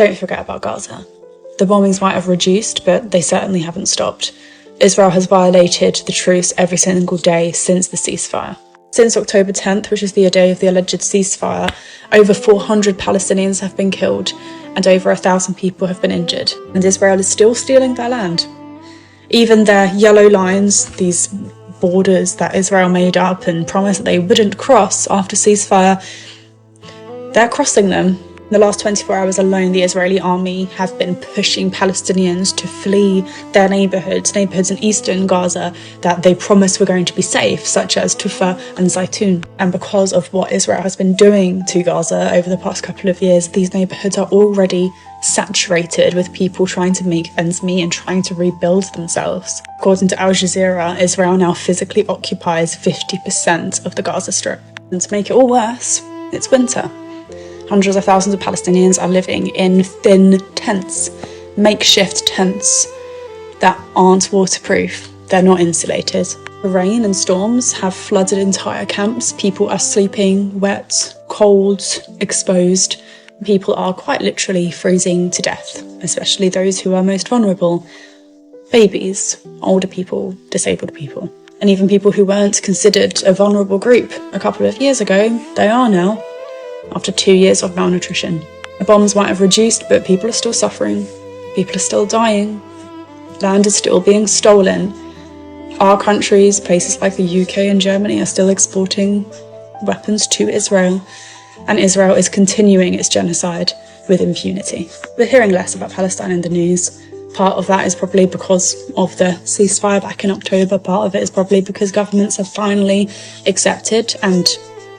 Don't forget about Gaza. The bombings might have reduced, but they certainly haven't stopped. Israel has violated the truce every single day since the ceasefire. Since October 10th, which is the day of the alleged ceasefire, over 400 Palestinians have been killed and over 1,000 people have been injured. And Israel is still stealing their land. Even their yellow lines, these borders that Israel made up and promised that they wouldn't cross after ceasefire, they're crossing them. In the last 24 hours alone, the Israeli army have been pushing Palestinians to flee their neighbourhoods in eastern Gaza that they promised were going to be safe, such as Tufa and Zaytun. And because of what Israel has been doing to Gaza over the past couple of years, these neighbourhoods are already saturated with people trying to make ends meet and trying to rebuild themselves. According to Al Jazeera, Israel now physically occupies 50% of the Gaza Strip. And to make it all worse, it's winter. Hundreds of thousands of Palestinians are living in thin tents, makeshift tents that aren't waterproof. They're not insulated. The rain and storms have flooded entire camps. People are sleeping wet, cold, exposed. People are quite literally freezing to death, especially those who are most vulnerable. Babies, older people, disabled people, and even people who weren't considered a vulnerable group a couple of years ago, they are now. After 2 years of malnutrition. The bombs might have reduced, but people are still suffering. People are still dying. Land is still being stolen. Our countries, places like the UK and Germany, are still exporting weapons to Israel. And Israel is continuing its genocide with impunity. We're hearing less about Palestine in the news. Part of that is probably because of the ceasefire back in October. Part of it is probably because governments have finally accepted and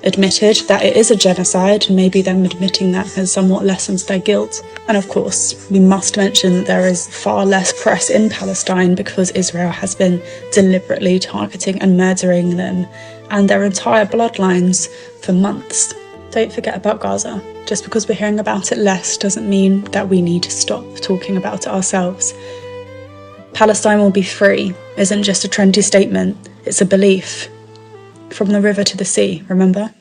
admitted that it is a genocide, and maybe them admitting that has somewhat lessens their guilt. And of course, we must mention that there is far less press in Palestine because Israel has been deliberately targeting and murdering them and their entire bloodlines for months. Don't forget about Gaza. Just because we're hearing about it less doesn't mean that we need to stop talking about it ourselves. Palestine will be free isn't just a trendy statement, it's a belief. From the river to the sea, remember?